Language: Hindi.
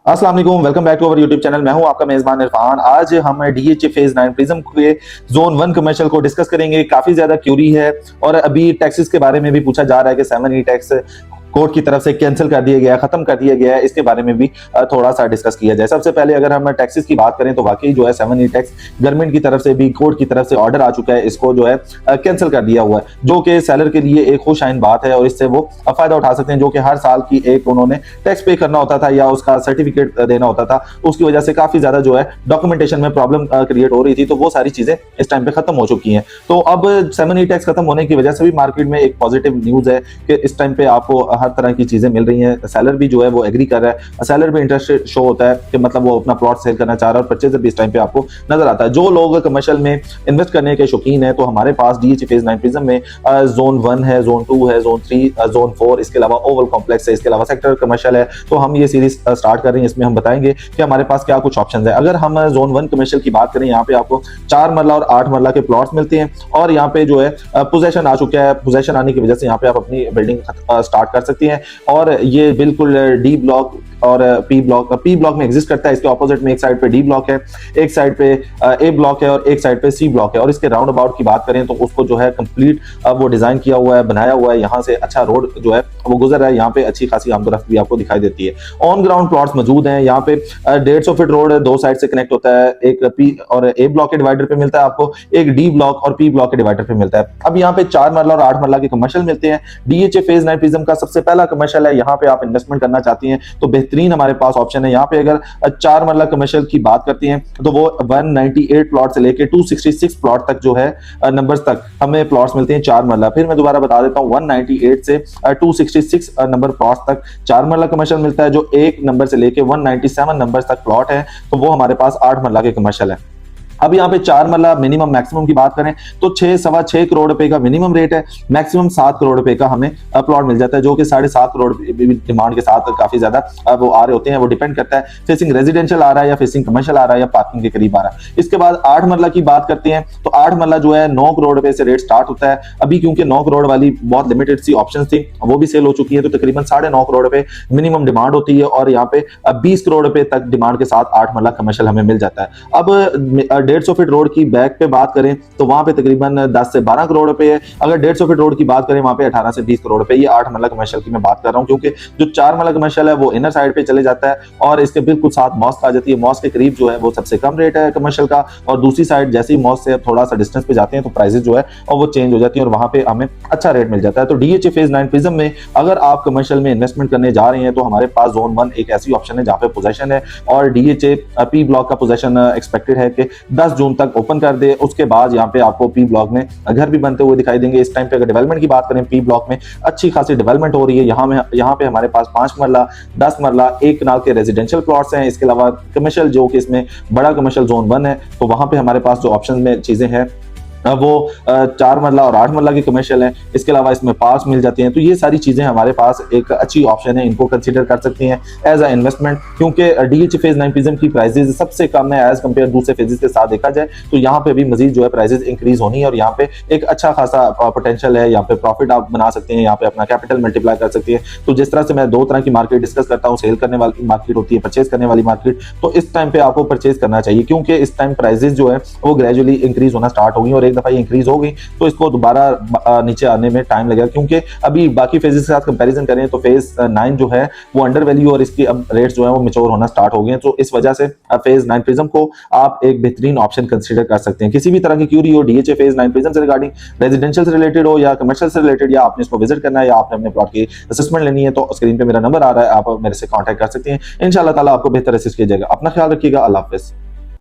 अस्सलाम वालेकुम, welcome back to our YouTube channel. मैं हूं आपका मेजबान इरफान। आज हम डीएचए फेज 9 प्रिज्म के जोन 1 कमर्शियल को डिस्कस करेंगे। काफी ज्यादा क्यूरी है और अभी टैक्सेस के बारे में भी पूछा जा रहा है कि 7E टैक्स कोर्ट की तरफ से कैंसिल कर दिया गया, खत्म कर दिया गया है। इसके बारे में भी थोड़ा सा डिस्कस किया जाए। सबसे पहले अगर हम टैक्सेस की बात करें तो वाकई जो है 7E टैक्स गवर्नमेंट की तरफ से भी, कोर्ट की तरफ से ऑर्डर आ चुका है, इसको जो है कैंसिल कर दिया हुआ है, जो कि सेलर के लिए एक खुश आइन बात है और इससे वो फायदा उठा सकते हैं। जो कि हर साल की एक उन्होंने टैक्स पे करना होता था या उसका सर्टिफिकेट देना होता था, उसकी वजह से काफी ज्यादा जो है डॉक्यूमेंटेशन में प्रॉब्लम क्रिएट हो रही थी, तो वो सारी चीजें इस टाइम पे खत्म हो चुकी हैं। तो अब 7E टैक्स खत्म होने की वजह से भी मार्केट में एक पॉजिटिव न्यूज है कि इस टाइम पे आपको हर तरह की चीजें मिल रही हैं। सेलर भी जो है वो एग्री कर रहा है, सेलर भी इंटरेस्टेड शो होता है कि मतलब वो अपना प्लॉट सेल करना चाह रहा है और परचेजर भी इस टाइम पे आपको नजर आता है। जो लोग कमर्शियल में इन्वेस्ट करने के शौकीन है, तो हमारे पास डीएचए फेज 9 प्रिज्म में जोन 1 है, जोन 2 है, जोन 3, जोन 4, इसके अलावा ओवल कॉम्प्लेक्स है, इसके अलावा सेक्टर कमर्शियल है। तो हम ये सीरीज स्टार्ट कर रहे हैं, इसमें हम बताएंगे कि हमारे पास क्या कुछ ऑप्शन है। अगर हम जोन 1 कमर्शियल की बात करें, यहाँ पे आपको 4 मरला और 8 मरला के प्लॉट्स मिलते हैं और यहाँ पे जो है पोजेशन आ चुका है। पोजेशन आने की वजह से यहाँ पे आप अपनी बिल्डिंग स्टार्ट कर सकती हैं और ये बिल्कुल डी ब्लॉक और पी ब्लॉक में एग्जिस्ट करता है। इसके ऑपोजिट में एक साइड पे डी ब्लॉक है, एक साइड पे ए ब्लॉक है और एक साइड पे सी ब्लॉक है। और इसके राउंड अबाउट की बात करें तो उसको जो है कंप्लीट वो डिजाइन किया हुआ है, बनाया हुआ है। यहाँ से अच्छा रोड जो है वो गुजर रहा है, यहाँ पे अच्छी खासी आमदोरफ्त भी आपको दिखाई देती है। ऑन ग्राउंड प्लॉट्स मौजूद हैं। यहाँ पे 150 फीट रोड दो साइड से कनेक्ट होता है, एक पी और ए ब्लॉक के डिवाइडर पे मिलता है आपको, एक डी ब्लॉक और पी ब्लॉक के डिवाइडर पे मिलता है। अब यहाँ पे 4 मरला और 8 मरला के कमर्शियल मिलते हैं। डीएचए फेज 9 प्रिज्म का सबसे पहला कमर्शियल है। यहाँ पे आप इन्वेस्टमेंट करना चाहती हैं तो बेहतरीन हमारे पास ऑप्शन है। यहाँ पे अगर 4 मरला कमर्शियल की बात करते हैं तो वो 198 प्लॉट से लेके 266 प्लॉट तक जो है नंबर्स तक हमें प्लॉट्स मिलते हैं 4 मरला। फिर मैं दोबारा बता देता हूँ, 198 से 266 नंबर प्लॉट्स तक 4 मरला कमर्शियल मिलता है। जो एक नंबर से लेके 197 नंबर तक प्लॉट है, तो वो हमारे पास 8 मरला के कमर्शियल है। अब यहाँ पे 4 मरला मिनिमम मैक्सिमम की बात करें तो 6-6.25 करोड़ रुपए का मिनिमम रेट है, मैक्सिमम 7 करोड़ रुपए का हमें प्लॉट मिल जाता है, जो कि 7.5 करोड़ डिमांड के साथ काफी ज्यादा वो आ रहे होते हैं। वो डिपेंड करता है फेसिंग रेजिडेंशियल आ रहा है या फेसिंग कमर्शियल आ रहा है या पार्किंग के करीब आ रहा है। इसके बाद 8 मरला की बात करते हैं तो 8 मरला जो है 9 करोड़ रुपए से रेट स्टार्ट होता है। अभी क्योंकि 9 करोड़ वाली बहुत लिमिटेड सी ऑप्शन थी, वो भी सेल हो चुकी है, तो तकरीबन 9.5 करोड़ रुपए मिनिमम डिमांड होती है और यहाँ पे 20 करोड़ रुपए तक डिमांड के साथ 8 मरला कमर्शियल हमें मिल जाता है। अब 150 फीट रोड की बैक पे बात करें तो वहां पे तकरीबन 10 से 12 करोड़ रुपए है। अगर 150 फीट रोड की बात करें वहां पे 18 से 20 करोड़ रुपए। ये 8 मरला कमर्शियल की मैं बात कर रहा हूं, क्योंकि जो 4 मरला कमर्शियल है वो इनर साइड पे चले जाता है और इसके बिल्कुल साथ मॉस्क आ जाती है। मॉस्क के करीब जो है वो सबसे कम रेट है कमर्शियल का, और दूसरी साइड जैसे ही मॉस्क से थोड़ा सा डिस्टेंस पे जाते हैं तो प्राइसेस जो है और वो चेंज हो जाती है और वहां पे हमें अच्छा रेट मिल जाता है। तो डीएचए फेज 9 प्रिज्म में अगर आप कमर्शियल में इन्वेस्टमेंट करने जा रहे हैं तो हमारे पास जोन 1 एक ऐसी ऑप्शन है जहां पे पोजीशन है और डीएचए पी ब्लॉक का पोजीशन एक्सपेक्टेड है कि 10 जून तक ओपन कर दे। उसके बाद यहाँ पे आपको पी ब्लॉक में घर भी बनते हुए दिखाई देंगे। इस टाइम पे अगर डेवलपमेंट की बात करें, पी ब्लॉक में अच्छी खासी डेवलपमेंट हो रही है। यहाँ पे हमारे पास 5 मरला, 10 मरला, 1 कनाल के रेजिडेंशियल प्लॉट्स हैं। इसके अलावा कमर्शियल जो कि इसमें बड़ा कमर्शियल जोन 1 है, तो वहां पे हमारे पास जो ऑप्शन में चीजें हैं वो 4 मरला और 8 मरला की कमर्शियल है। इसके अलावा इसमें पास मिल जाती हैं। तो ये सारी चीजें हमारे पास एक अच्छी ऑप्शन है, इनको कंसीडर कर सकती हैं एज अ इन्वेस्टमेंट, क्योंकि डीएचए फेज 9 प्रिज्म की प्राइसेस सबसे कम है एज कंपेयर दूसरे फेजेस के साथ देखा जाए। तो यहाँ पे भी मजीद जो है प्राइसेस इंक्रीज होनी है और यहाँ पे एक अच्छा खासा पोटेंशियल है। यहाँ पे प्रॉफिट आप बना सकते हैं, यहाँ पे अपना कैपिटल मल्टीप्लाई कर सकते हैं। तो जिस तरह से मैं 2 तरह की मार्केट डिस्कस करता हूँ, सेल करने वाली मार्केट होती है, परचेज करने वाली मार्केट, तो इस टाइम पे आपको परचेज करना चाहिए, क्योंकि इस टाइम प्राइसेस जो है वो ग्रेजुअली इंक्रीज होना स्टार्ट होगी और एक दफा इंक्रीज हो गई तो इसको दोबारा नीचे आने में टाइम लगेगा। क्योंकि अभी बाकी फेजेस के साथ कंपैरिजन करें तो फेज 9 जो है वो अंडर वैल्यू और इसकी अब रेट्स जो है वो मैच्योर होना स्टार्ट हो गए। तो इस वजह से फेज 9 प्रिज्म को आप एक बेहतरीन ऑप्शन कंसीडर कर सकते हैं। किसी भी तरह की क्यूरी हो डीएचए फेज 9 प्रिज्म से रिगार्डिंग, रेजिडेंशियल से रिलेटेड हो या कमर्शियल से रिलेटेड, या आपने इसको विजिट करना है या आपने अपने प्लॉट की असेसमेंट लेनी है, तो स्क्रीन पे मेरा नंबर आ रहा है, आप मेरे से कॉन्टैक्ट कर सकते हैं। इंशाल्लाह ताला आपको बेहतर असिस्ट किया जाएगा। अपना ख्याल रखिएगा। अल्लाह हाफिज।